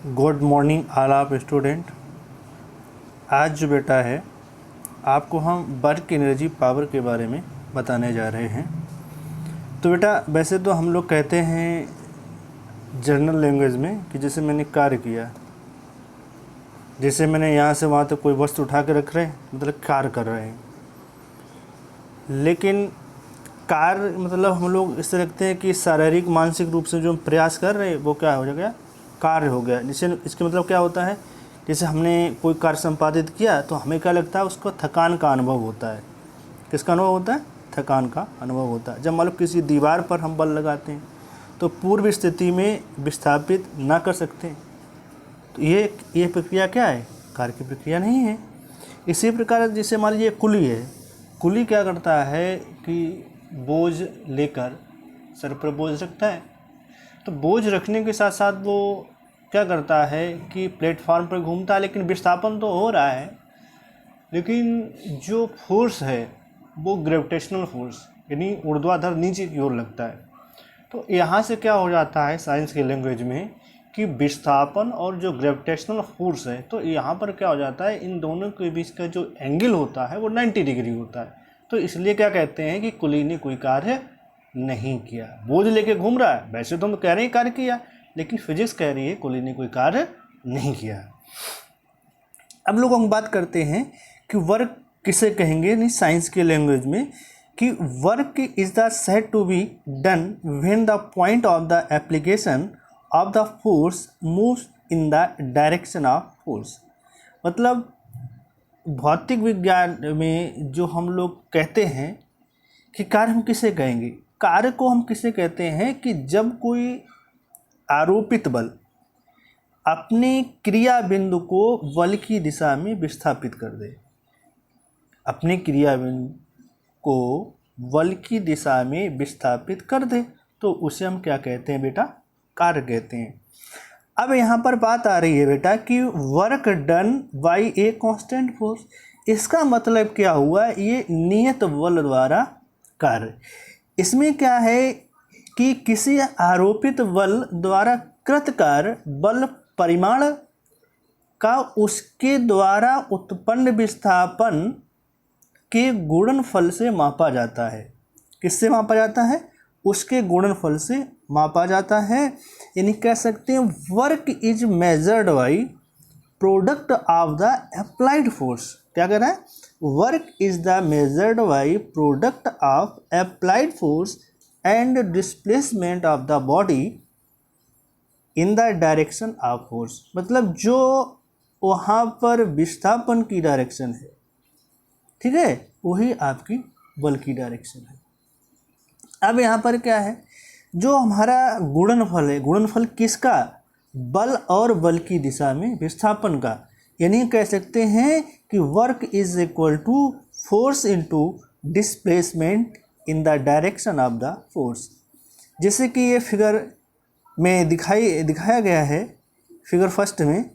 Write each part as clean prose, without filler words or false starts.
Good morning all of student. आज जो बेटा है आपको हम वर्क एनर्जी पावर के बारे में बताने जा रहे हैं। तो बेटा वैसे तो हम लोग कहते हैं जनरल लैंग्वेज में कि जैसे मैंने कार्य किया, जैसे मैंने यहाँ से वहाँ तक कोई वस्तु उठा के रख रहे हैं मतलब कार्य कर रहे हैं। लेकिन कार्य मतलब हम लोग इससे रखते हैं कि शारीरिक मानसिक रूप से जो हम प्रयास कर रहे हैं वो क्या हो गया, कार्य हो गया। जिससे इसके मतलब क्या होता है, जैसे हमने कोई कार्य संपादित किया तो हमें क्या लगता है, उसको थकान का अनुभव होता है। किसका अनुभव होता है? थकान का अनुभव होता है। जब मान लो किसी दीवार पर हम बल लगाते हैं तो पूर्व स्थिति में विस्थापित ना कर सकते हैं, तो ये प्रक्रिया क्या है? कार्य की प्रक्रिया नहीं है। इसी प्रकार जैसे मान लीजिए कुली है, कुली क्या करता है कि बोझ लेकर सर पर बोझ रखता है। तो बोझ रखने के साथ साथ वो क्या करता है कि प्लेटफॉर्म पर घूमता है, लेकिन विस्थापन तो हो रहा है, लेकिन जो फोर्स है वो ग्रेविटेशनल फोर्स यानी ऊर्ध्वाधर नीचे की ओर लगता है। तो यहाँ से क्या हो जाता है साइंस के लैंग्वेज में कि विस्थापन और जो ग्रेविटेशनल फोर्स है, तो यहाँ पर क्या हो जाता है, इन दोनों के बीच का जो एंगल होता है वो 90 डिग्री होता है। तो इसलिए क्या कहते हैं कि कुली ने कोई कार्य नहीं किया। बोझ लेके घूम रहा है, वैसे तो हम कह रहे हैं कार्य किया, लेकिन फिजिक्स कह रही है कुली ने कोई कार्य नहीं किया। अब लोग हम बात करते हैं कि वर्क किसे कहेंगे नहीं साइंस के लैंग्वेज में, कि work is the said to be done when the point of the application of the force moves in the direction of force. मतलब भौतिक विज्ञान में जो हम लोग कहते हैं कि कार्य हम किसे कहेंगे, कार्य को हम किसे कहते हैं कि जब कोई आरोपित बल अपने क्रिया बिंदु को बल की दिशा में विस्थापित कर दे, अपने क्रिया बिंदु को बल की दिशा में विस्थापित कर दे, तो उसे हम क्या कहते हैं बेटा? कार्य कहते हैं। अब यहाँ पर बात आ रही है बेटा कि work done by a constant force. इसका मतलब क्या हुआ? ये नियत बल द्वारा कार्य। इसमें क्या है कि किसी आरोपित बल द्वारा कृत कार्य बल परिमाण का उसके द्वारा उत्पन्न विस्थापन के गुणनफल से मापा जाता है। किससे मापा जाता है? उसके गुणनफल से मापा जाता है। यानी कह सकते हैं work is measured by product of the applied force. क्या कह रहा है? Work is the measured by product of applied force and displacement of the body in the direction of force. मतलब जो वहाँ पर विस्थापन की डायरेक्शन है, ठीक है, वही आपकी बल की डायरेक्शन है। अब यहाँ पर क्या है, जो हमारा गुणनफल है, गुणनफल किसका? बल और बल की दिशा में विस्थापन का। यानी कह सकते हैं कि work is equal to force into displacement in the direction of the force. जैसे कि ये फिगर में दिखाया गया है, फिगर फर्स्ट में,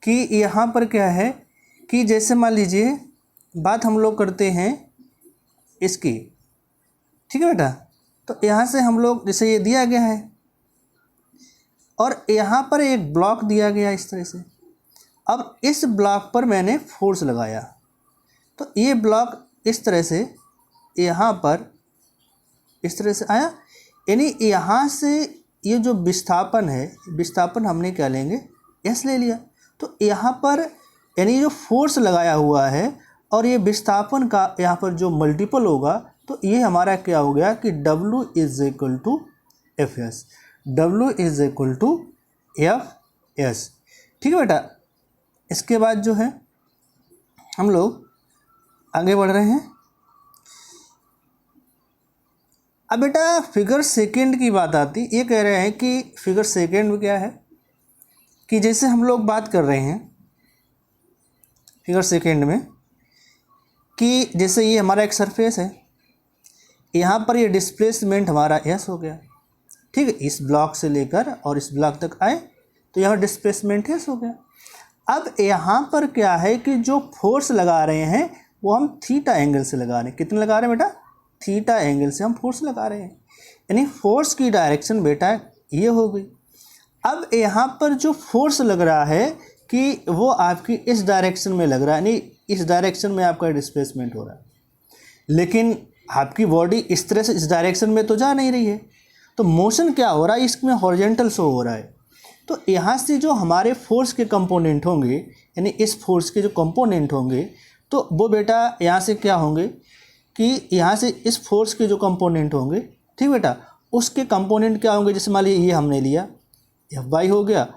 कि यहाँ पर क्या है कि जैसे मान लीजिए बात हम लोग करते हैं इसकी, ठीक है बेटा। तो यहाँ से हम लोग जैसे ये दिया गया है और यहाँ पर एक ब्लॉक दिया गया इस तरह से। अब इस ब्लॉक पर मैंने फोर्स लगाया तो ये ब्लॉक इस तरह से यहाँ पर इस तरह से आया। यानी यहाँ से ये जो विस्थापन है, विस्थापन हमने क्या लेंगे? एस ले लिया। तो यहाँ पर यानी जो फोर्स लगाया हुआ है और ये विस्थापन का यहाँ पर जो मल्टीपल होगा, तो ये हमारा क्या हो गया कि W is equal to F S. W is equal to F S. ठीक है बेटा। इसके बाद जो है हम लोग आगे बढ़ रहे हैं। अब बेटा फिगर सेकेंड की बात आती, ये कह रहे हैं कि फिगर सेकेंड में क्या है कि जैसे हम लोग बात कर रहे हैं फिगर सेकेंड में कि जैसे ये हमारा एक सरफेस है, यहाँ पर ये डिस्प्लेसमेंट हमारा एस हो गया, ठीक है। इस ब्लॉक से लेकर और इस ब्लॉक तक आए तो यहाँ डिस्प्लेसमेंट एस हो गया। अब यहाँ पर क्या है कि जो फोर्स लगा रहे हैं वो हम थीटा एंगल से लगा रहे हैं। कितने लगा रहे हैं बेटा? थीटा एंगल से हम फोर्स लगा रहे हैं। यानी फोर्स की डायरेक्शन बेटा ये हो गई। अब यहाँ पर जो फोर्स लग रहा है कि वो आपकी इस डायरेक्शन में लग रहा है, यानी इस डायरेक्शन में आपका डिस्प्लेसमेंट हो रहा है, लेकिन आपकी बॉडी इस तरह से इस डायरेक्शन में तो जा नहीं रही है। तो मोशन क्या हो रहा है, इसमें हॉरिजॉन्टल शो हो रहा है। तो यहाँ से जो हमारे फोर्स के कंपोनेंट होंगे, यानी इस फोर्स के जो कंपोनेंट होंगे, तो वो बेटा यहाँ से क्या होंगे कि यहाँ से इस फोर्स के जो कंपोनेंट होंगे, ठीक बेटा, उसके कंपोनेंट क्या होंगे, जैसे मान लीजिए ये हमने लिया एफ वाई हो गया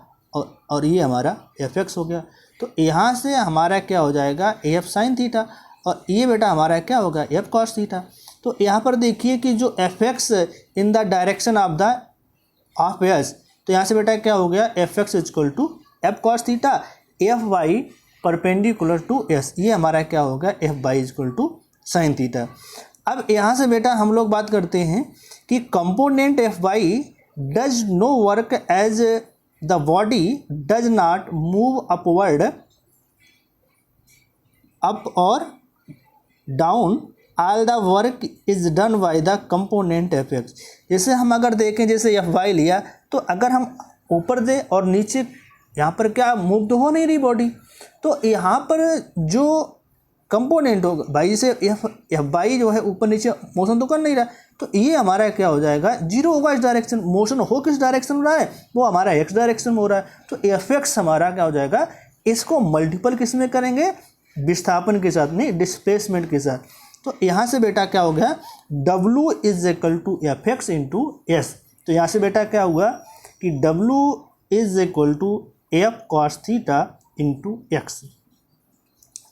और ये हमारा एफ एक्स हो गया। तो यहाँ से हमारा क्या हो जाएगा एफ साइन थीटा, और ये बेटा हमारा क्या होगा एफ कॉस थीटा। तो यहाँ पर देखिए कि जो F X in the direction of S, तो यहाँ से बेटा क्या हो गया F X equal to F cos theta, F Y perpendicular to S, ये हमारा क्या होगा F Y equal to sine theta. अब यहाँ से बेटा हम लोग बात करते हैं कि component F Y does no work as the body does not move upward up और down, all the work is done by the component F X. जैसे हम अगर देखें, जैसे एफ वाई लिया, तो अगर हम ऊपर दे और नीचे, यहाँ पर क्या मूव तो हो नहीं रही बॉडी, तो यहाँ पर जो कंपोनेंट होगा भाई, जैसे एफ वाई जो है ऊपर नीचे मोशन तो कर नहीं रहा, तो ये हमारा क्या हो जाएगा जीरो होगा इस डायरेक्शन। मोशन हो किस डायरेक्शन में रहा है, वो हमारा एक्स डायरेक्शन में हो रहा है। तो एफ एक्स हमारा क्या हो जाएगा, इसको मल्टीपल किस में करेंगे, विस्थापन के साथ, नहीं डिस्प्लेसमेंट के साथ। तो यहाँ से बेटा क्या हो गया W is equal to F X into S. तो यहाँ से बेटा क्या हुआ कि W is equal to F cos theta into X,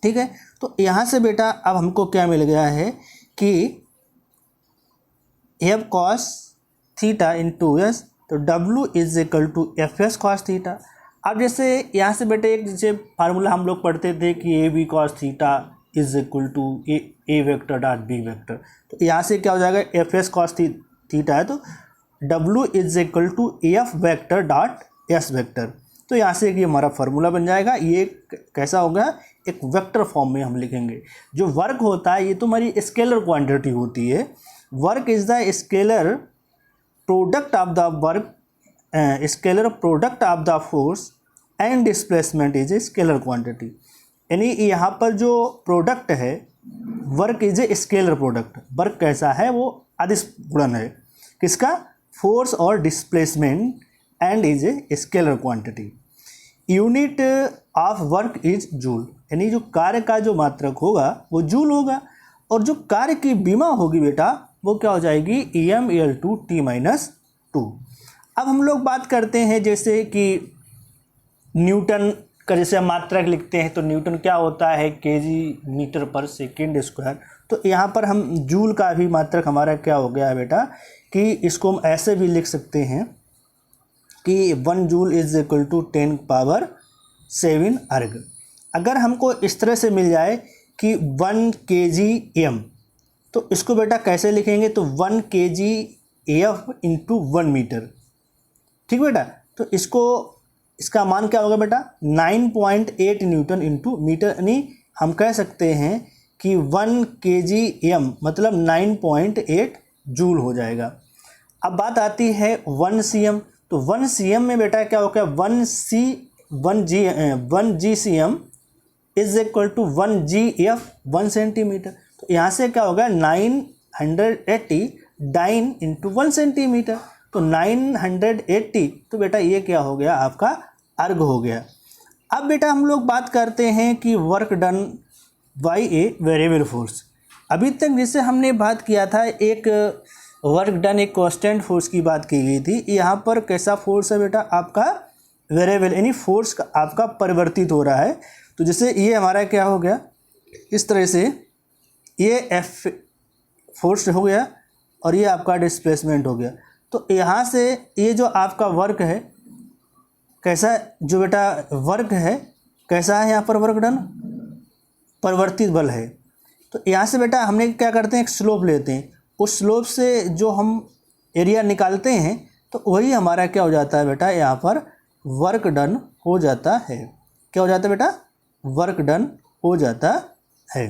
ठीक है। तो यहाँ से बेटा अब हमको क्या मिल गया है कि F cos theta into S, तो W is equal to F S cos theta. अब जैसे यहाँ से बेटे एक जैसे फार्मूला हम लोग पढ़ते थे कि A B cos theta is equal to A vector dot B vector, तो यहाँ से क्या हो जाएगा एफ एस कॉस थीटा है, तो W is equal to F vector dot S vector. तो यहाँ से ये हमारा फार्मूला बन जाएगा। ये कैसा होगा, एक वेक्टर फॉर्म में हम लिखेंगे। जो वर्क होता है ये तो हमारी स्केलर क्वांटिटी होती है। Work is the scalar product of the work, scalar product of the force and displacement is a scalar quantity. यानी यहाँ पर जो प्रोडक्ट है work is a scalar product, work कैसा है वो अदिश गुणन है किसका, फोर्स और displacement, and is a scalar quantity. Unit of work is joule, यानी जो कार्य का जो मात्रक होगा वो जूल होगा, और जो कार्य की बीमा होगी बेटा वो क्या हो जाएगी EM/T-2। अब हम लोग बात करते हैं जैसे कि न्यूटन का, जैसे हम मात्रक लिखते हैं तो न्यूटन क्या होता है kg/s²। तो यहाँ पर हम जूल का भी मात्रक हमारा क्या हो गया है बेटा कि इसको हम ऐसे भी लिख सकते हैं कि 1 जूल इज इक्वल टू 10⁻7 अर्ग। अगर हमको इस तरह से मिल जाए कि 1 kgm, तो इसको बेटा कैसे लिखेंगे, तो 1 kgf इंटू 1 मीटर, ठीक बेटा। तो इसका मान क्या होगा बेटा 9.8 न्यूटन इंटू मीटर, यानी हम कह सकते हैं कि 1 kgm मतलब 9.8 जूल हो जाएगा। अब बात आती है 1 cm, तो 1 cm में बेटा क्या होगा 1 gcm is equal to 1 gf 1 centimetre. तो यहाँ से क्या होगा 980 डाइन इंटू 1 सेंटीमीटर, तो 980, तो बेटा ये क्या हो गया आपका अर्ग हो गया। अब बेटा हम लोग बात करते हैं कि work done bye a variable force. अभी तक जैसे हमने बात किया था एक वर्क डन एक कांस्टेंट फोर्स की बात की गई थी, यहाँ पर कैसा फोर्स है बेटा आपका वेरिएबल, यानी फोर्स का आपका परिवर्तित हो रहा है। तो जैसे ये हमारा क्या हो गया इस तरह से, ये एफ फोर्स हो गया और ये आपका डिस्प्लेसमेंट हो गया। तो यहाँ से ये जो आपका वर्क है कैसा, जो बेटा वर्क है कैसा है, यहाँ पर वर्क डन परिवर्तित बल है। तो यहाँ से बेटा हमने क्या करते हैं एक स्लोप लेते हैं, उस स्लोप से जो हम एरिया निकालते हैं तो वही हमारा क्या हो जाता है बेटा यहाँ पर वर्क डन हो जाता है। क्या हो जाता है बेटा वर्क डन हो जाता है।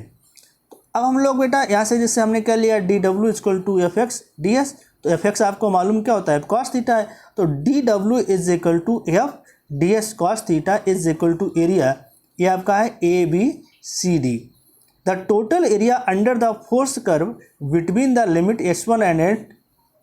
अब हम लोग बेटा यहाँ से जैसे हमने क्या लिया DW equal to FX DS, तो एफ एक्स आपको मालूम क्या होता है, एफ कॉस थीटा है। तो D W is equal to F D S cos theta is equal to area, ये आपका है A B C D. The total area under the force curve between the limit S1 and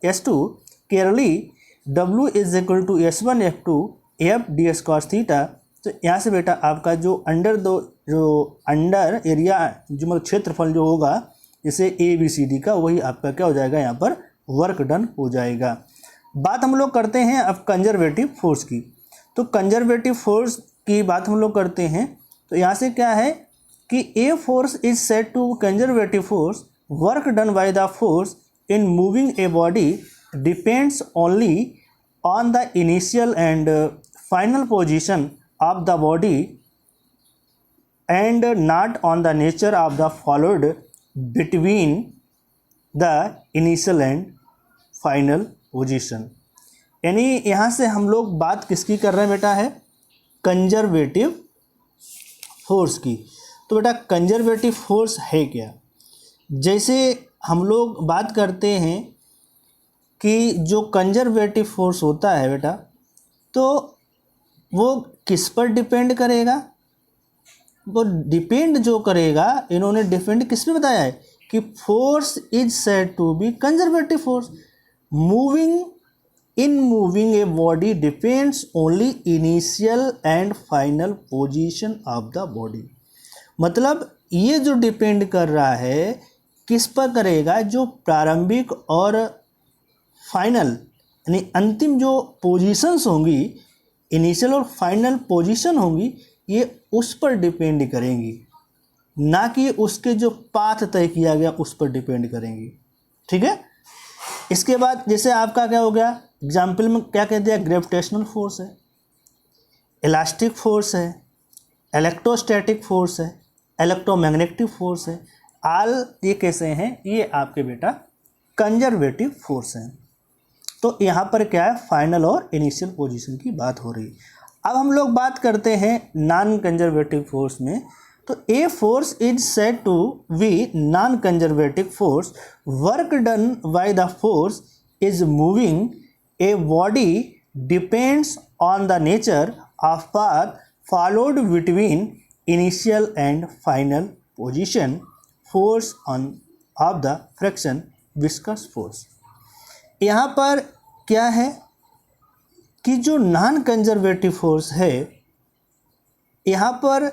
S2 clearly W is equal to S1 F2 F D S cos theta. तो यहाँ से बेटा आपका जो under area जो मतलब क्षेत्रफल जो होगा जैसे ए बी सी डी का, वही आपका क्या हो जाएगा, यहाँ पर वर्क डन हो जाएगा। बात हम लोग करते हैं अब कंजर्वेटिव फोर्स की। तो कंजर्वेटिव फोर्स की बात हम लोग करते हैं, तो यहाँ से क्या है कि a force is said to conservative force, work done by the force in moving a body depends only on the initial and final position of the body and not on the nature of the followed between the initial and final position. यानी यहाँ से हम लोग बात किसकी कर रहे हैं बेटा, है कंजर्वेटिव फोर्स की। तो बेटा कंजर्वेटिव फोर्स है क्या, जैसे हम लोग बात करते हैं कि जो कंजर्वेटिव फोर्स होता है बेटा, तो वो किस पर डिपेंड करेगा, वो डिपेंड जो करेगा, इन्होंने डिपेंड किस पे बताया है कि force is said to be conservative force moving a body depends only initial and final position of the body. मतलब ये जो डिपेंड कर रहा है किस पर करेगा, जो प्रारंभिक और फाइनल यानी अंतिम जो पोजीशंस होंगी, इनिशियल और फाइनल पोजीशन होंगी, ये उस पर डिपेंड करेंगी, ना कि उसके जो पाथ तय किया गया उस पर डिपेंड करेंगी। ठीक है। इसके बाद जैसे आपका क्या हो गया, एग्जाम्पल में क्या कह दिया, ग्रेविटेशनल फोर्स है, इलास्टिक फोर्स है, इलेक्ट्रोस्टैटिक फोर्स है, इलेक्ट्रोमैग्नेटिक फोर्स है। ऑल ये कैसे हैं, ये आपके बेटा कंजर्वेटिव फोर्स हैं। तो यहाँ पर क्या है, फाइनल और इनिशियल पोजीशन की बात हो रही है। अब हम लोग बात करते हैं नॉन कंजर्वेटिव फोर्स में। तो a force is said to be non conservative force, work done by the force is moving a body depends on the nature of path followed between initial and final position, force on of the friction, viscous force. यहाँ पर क्या है कि जो non conservative force है, यहाँ पर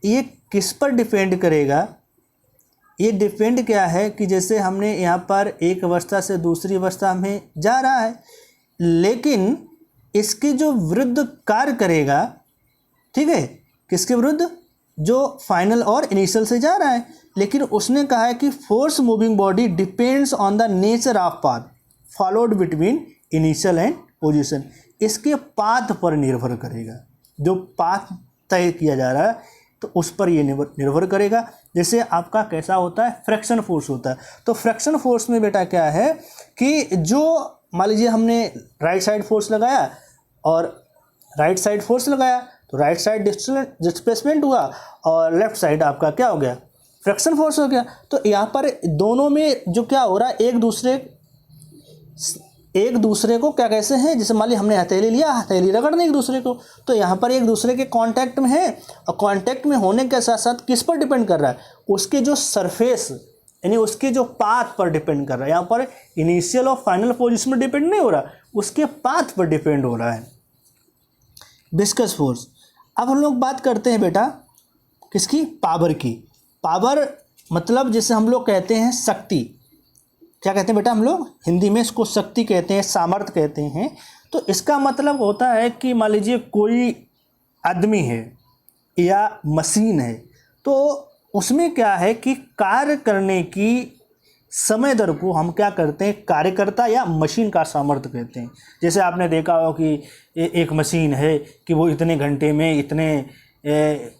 ये किस पर डिपेंड करेगा, ये डिपेंड क्या है कि जैसे हमने यहाँ पर एक अवस्था से दूसरी अवस्था में जा रहा है, लेकिन इसके जो विरुद्ध कार्य करेगा, ठीक है, किसके विरुद्ध, जो फाइनल और इनिशियल से जा रहा है, लेकिन उसने कहा है कि force moving body depends on the nature of path followed between initial and position. इसके पाथ पर निर्भर करेगा, जो पाथ तय किया जा रहा है तो उस पर ये निर्भर करेगा। जैसे आपका कैसा होता है, फ्रिक्शन फोर्स होता है। तो फ्रिक्शन फोर्स में बेटा क्या है कि जो मान लीजिए हमने राइट साइड फोर्स लगाया और राइट साइड फोर्स लगाया, तो राइट साइड डिस्प्लेसमेंट हुआ और लेफ्ट साइड आपका क्या हो गया, फ्रिक्शन फोर्स हो गया। तो यहाँ पर दोनों में जो क्या हो रहा है, एक दूसरे को क्या कैसे हैं, जैसे मान लीजिए हमने हथेली लिया, हथेली रगड़ने एक दूसरे को, तो यहाँ पर एक दूसरे के कांटेक्ट में है, और कांटेक्ट में होने के साथ साथ किस पर डिपेंड कर रहा है, उसके जो सरफेस यानी उसके जो पाथ पर डिपेंड कर रहा है। यहाँ पर इनिशियल और फाइनल पोजीशन पर डिपेंड नहीं हो रहा, उसके पाथ पर डिपेंड हो रहा है। Viscous force. अब हम लोग बात करते हैं बेटा किसकी, पावर की। पावर मतलब जैसे हम लोग कहते हैं शक्ति, क्या कहते हैं बेटा हम लोग हिंदी में इसको शक्ति कहते हैं, सामर्थ्य कहते हैं। तो इसका मतलब होता है कि मान लीजिए कोई आदमी है या मशीन है, तो उसमें क्या है कि कार्य करने की समय दर को हम क्या करते हैं, कार्यकर्ता या मशीन का सामर्थ्य कहते हैं। जैसे आपने देखा हो कि एक मशीन है कि वो इतने घंटे में इतने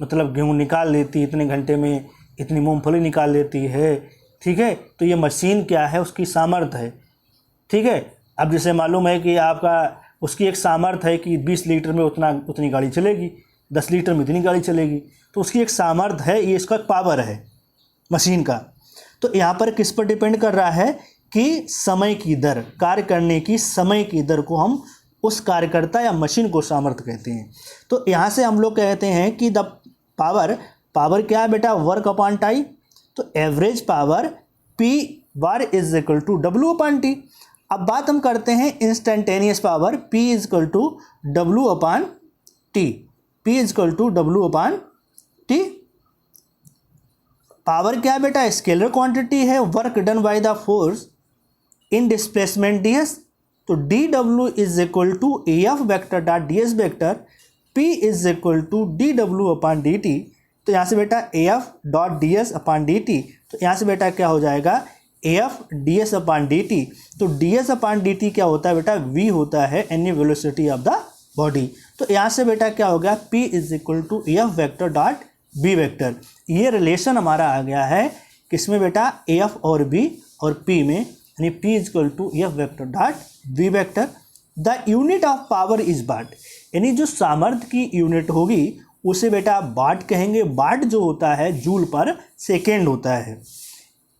मतलब गेहूँ निकाल लेती, इतने घंटे में इतनी मूंगफली निकाल लेती है, ठीक है। तो ये मशीन क्या है, उसकी सामर्थ्य है, ठीक है। अब जैसे मालूम है कि आपका उसकी एक सामर्थ्य है कि 20 लीटर में उतनी गाड़ी चलेगी, 10 लीटर में इतनी गाड़ी चलेगी, तो उसकी एक सामर्थ्य है, ये इसका पावर है मशीन का। तो यहाँ पर किस पर डिपेंड कर रहा है कि समय की दर, कार्य करने की समय की दर को हम उस कार्यकर्ता या मशीन को सामर्थ्य कहते हैं। तो यहाँ से हम लोग कहते हैं कि द पावर क्या है बेटा, वर्क अपॉन टाइम। तो average power P bar is equal to W upon T. अब बात हम करते हैं instantaneous power, P is equal to W upon T. P is equal to W upon T. Power क्या है बेटा, स्केलर क्वांटिटी है, work done by the force in displacement D S. तो D W is equal to A F vector dot D S vector, P is equal to D W upon D T. तो यहाँ से बेटा ए F dot D S upon D T, तो यहाँ से बेटा क्या हो जाएगा, a F D S upon D T. तो D S upon D T क्या होता है बेटा, वी होता है any velocity of the body. तो यहाँ से बेटा क्या हो गया, P is equal to A F vector dot B vector. ये रिलेशन हमारा आ गया है किसमें बेटा, ए एफ और बी और पी में, यानी P is equal to A F vector dot B vector. The unit of power is watt, यानी जो सामर्थ्य की यूनिट होगी उसे बेटा वाट कहेंगे। वाट जो होता है जूल पर सेकेंड होता है।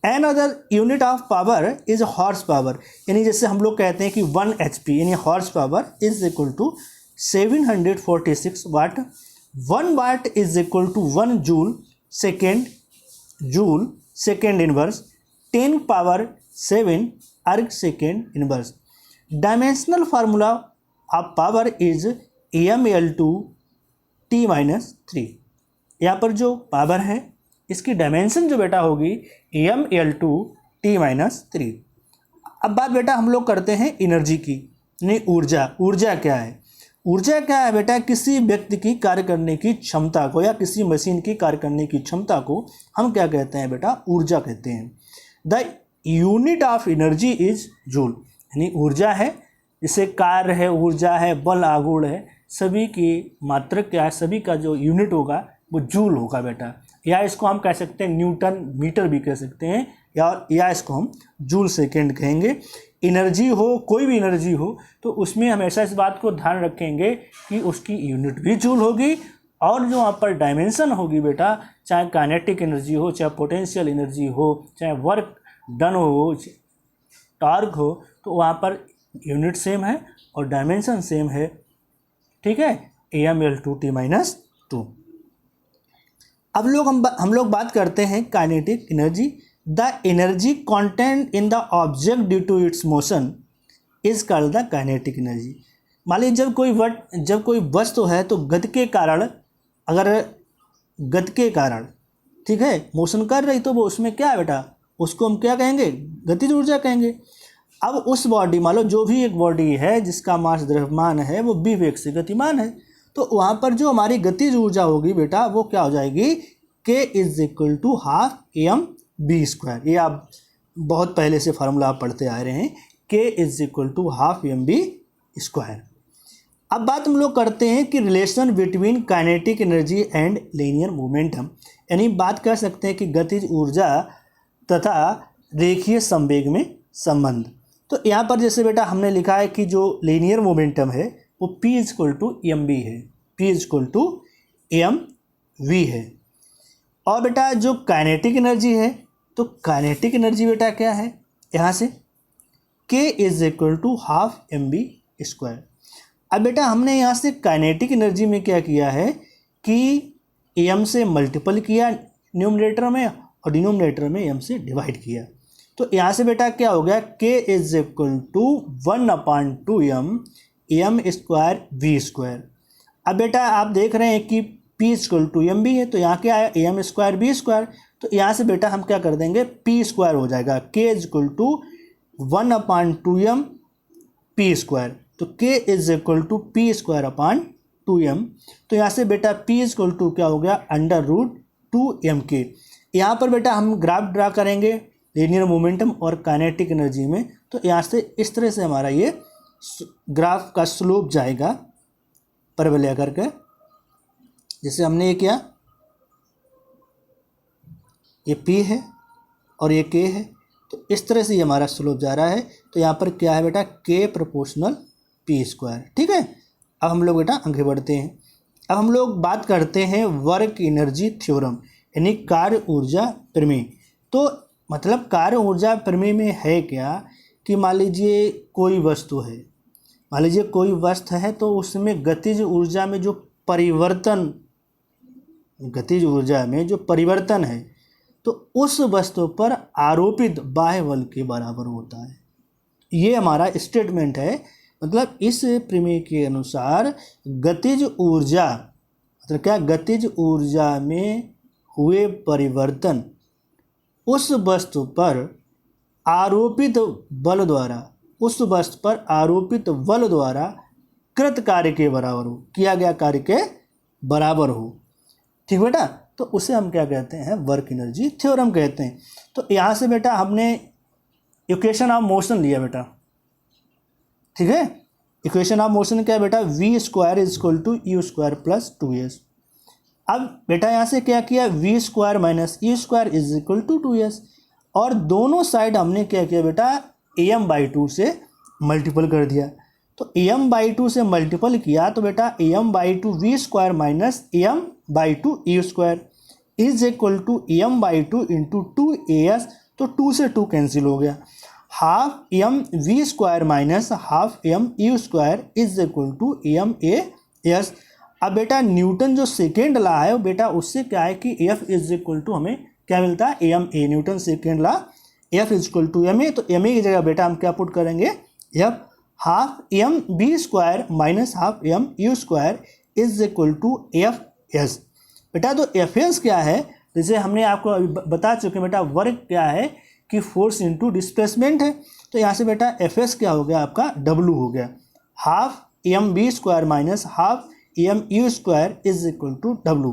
Another unit of power is horse power, यानी जैसे हम लोग कहते हैं कि 1 HP यानी horse power is equal to 746 watt. 1 watt is equal to 1 joule second inverse 10 power 7 erg second inverse. Dimensional formula of power is AmL2 T-3। यहाँ पर जो पावर है इसकी डायमेंशन जो बेटा होगी AmL2 T-3। अब बात बेटा हम लोग करते हैं एनर्जी की, नहीं ऊर्जा। ऊर्जा क्या है, ऊर्जा क्या है बेटा, किसी व्यक्ति की कार्य करने की क्षमता को या किसी मशीन की कार्य करने की क्षमता को हम क्या कहते हैं बेटा, ऊर्जा कहते हैं। The unit of energy is joule, यानी ऊर्जा है, जैसे कार्य है, ऊर्जा है, बल आघूर्ण है, सभी की मात्रक क्या है, सभी का जो यूनिट होगा वो जूल होगा बेटा। या इसको हम कह सकते हैं न्यूटन मीटर भी कह सकते हैं, या इसको हम जूल सेकेंड कहेंगे। एनर्जी हो, कोई भी एनर्जी हो, तो उसमें हमेशा इस बात को ध्यान रखेंगे कि उसकी यूनिट भी जूल होगी, और जो वहाँ पर डायमेंशन होगी बेटा, चाहे काइनेटिक एनर्जी हो, चाहे पोटेंशियल एनर्जी हो, चाहे वर्क डन हो, टॉर्क हो, तो वहाँ पर यूनिट सेम है और डायमेंशन सेम है। ठीक है, AmL2 T-2। अब हम लोग बात करते हैं kinetic energy. The energy content in the object due to its motion is called the kinetic energy. मान लीजिए जब कोई वस्तु है तो गति के कारण, अगर गति के कारण ठीक है मोशन कर रही, तो वो उसमें क्या है बेटा, उसको हम क्या कहेंगे, गतिज ऊर्जा कहेंगे। अब उस बॉडी, मान लो जो भी एक बॉडी है जिसका मास द्रव्यमान है वो b वेग से गतिमान है, तो वहाँ पर जो हमारी गतिज ऊर्जा होगी बेटा वो क्या हो जाएगी, k is equal to half mv²। ये आप बहुत पहले से फार्मूला आप पढ़ते आ रहे हैं, k is equal to half mv²। अब बात हम लोग करते हैं कि relation between kinetic energy and linear momentum, यानी बात कर सकते हैं कि गतिज ऊर्जा तथा रेखीय संवेग में संबंध। तो यहाँ पर जैसे बेटा हमने लिखा है कि जो लीनियर मोमेंटम है वो P is equal to mv है, P is equal to mv है। और बेटा जो काइनेटिक एनर्जी है, तो काइनेटिक एनर्जी बेटा क्या है, यहाँ से k is equal to half mv²। अब बेटा हमने यहाँ से काइनेटिक एनर्जी में क्या किया है कि m से मल्टीपल किया न्यूमरेटर में और डिनोमिनेटर में m से डिवाइड किया। तो यहाँ से बेटा क्या हो गया, k is equal to 1/2m m²v²। अब बेटा आप देख रहे हैं कि p इक्वल टू mv है, तो यहाँ क्या है am²v²। तो यहाँ से बेटा हम क्या कर देंगे, p² हो जाएगा, k is equal to 1/2m p²। तो k is equal to p²/2m। तो यहाँ से बेटा p इक्वल टू क्या हो गया, √2mk। यहाँ पर बेटा हम ग्राफ ड्रा करेंगे लीनियर मोमेंटम और काइनेटिक एनर्जी में, तो यहाँ से इस तरह से हमारा ये ग्राफ का स्लोप जाएगा परवलय करके। जैसे हमने ये किया, ये P है और ये K है, तो इस तरह से ये हमारा स्लोप जा रहा है। तो यहाँ पर क्या है बेटा, K प्रोपोर्शनल P²। ठीक है, अब हम लोग बेटा आगे बढ़ते हैं। अब हम लोग बात करते हैं वर्क एनर्जी थ्योरम, यानी कार्य ऊर्जा प्रमेय। तो मतलब कार्य ऊर्जा प्रमेय में है क्या कि मान लीजिए कोई वस्तु है, मान लीजिए कोई वस्तु है तो उसमें गतिज ऊर्जा में जो परिवर्तन, गतिज ऊर्जा में जो परिवर्तन है तो उस वस्तु पर आरोपित बाह्य बल के बराबर होता है। ये हमारा स्टेटमेंट है। मतलब इस प्रमेय के अनुसार गतिज ऊर्जा मतलब क्या, गतिज ऊर्जा में हुए परिवर्तन उस वस्तु पर आरोपित बल द्वारा, उस वस्तु पर आरोपित बल द्वारा कृत कार्य के बराबर हो, किया गया कार्य के बराबर हो। ठीक बेटा, तो उसे हम क्या कहते हैं, वर्क एनर्जी थ्योरम कहते हैं। तो यहाँ से बेटा हमने इक्वेशन ऑफ मोशन लिया बेटा, ठीक है। इक्वेशन ऑफ मोशन क्या है बेटा, v square is equal to u square plus 2s। अब बेटा यहाँ से क्या किया, v square minus u square is equal to 2s, और दोनों साइड हमने क्या किया बेटा, am/2 से मल्टीपल कर दिया। तो am/2 से मल्टीपल किया तो बेटा am/2 v square minus am/2 u square is equal to am/2 into 2as, तो 2 से 2 कैंसिल हो गया। Half m v square minus half m u square is equal to m a s. अब बेटा न्यूटन जो सेकेंड ला है वो बेटा उससे क्या है कि एफ इज इक्वल टू हमें क्या मिलता है, m a. Newton second law F is equal to m a, तो एम ए की जगह बेटा हम क्या पुट करेंगे, F half m v square minus half m u square is equal to F s. बेटा तो एफ एस क्या है, जैसे हमने आपको बता चुके हैं बेटा, वर्क क्या है कि फोर्स इनटू डिस्प्लेसमेंट है। तो यहाँ से बेटा एफ एस क्या हो गया आपका, डब्लू हो गया। Half m v square minus half m u square is equal to W.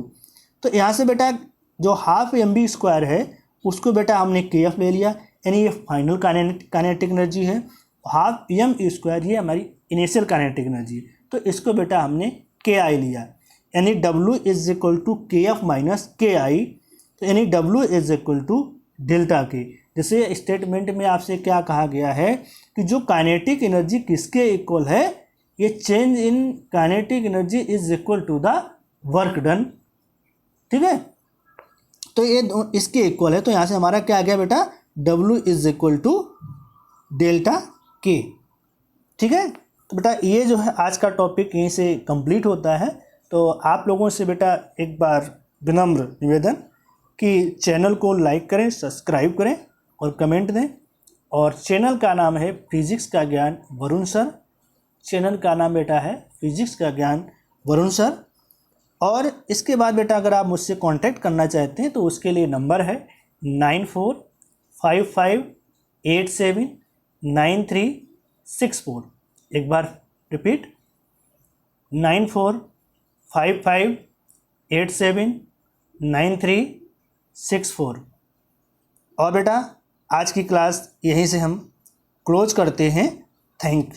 तो यहाँ से बेटा जो हाफ एम बी स्क्वायर है उसको बेटा हमने के एफ ले लिया, यानी ये फाइनल काइनेटिक एनर्जी है। हाफ एम यू स्क्वायर ये हमारी इनिशियल काइनेटिक एनर्जी है, तो इसको बेटा हमने के आई लिया, यानी W is equal to k f minus k i. तो यानी W is equal to delta k. जैसे स्टेटमेंट में आपसे क्या कहा गया है कि जो काइनेटिक एनर्जी किसके इक्वल है, ये change in kinetic energy is equal to the work done. ठीक है, तो ये इसके इक्वल है। तो यहाँ से हमारा क्या आ गया बेटा, W is equal to delta k. ठीक है, तो बेटा ये जो है आज का टॉपिक यहीं से कंप्लीट होता है। तो आप लोगों से बेटा एक बार विनम्र निवेदन कि चैनल को लाइक करें, सब्सक्राइब करें और कमेंट दें। और चैनल का नाम है फिजिक्स का ज्ञान वरुण सर। चैनल का नाम बेटा है फिजिक्स का ज्ञान वरुण सर। और इसके बाद बेटा अगर आप मुझसे कांटेक्ट करना चाहते हैं तो उसके लिए नंबर है 9455879364। एक बार रिपीट, 9455879364। और बेटा आज की क्लास यहीं से हम क्लोज करते हैं। Thank you.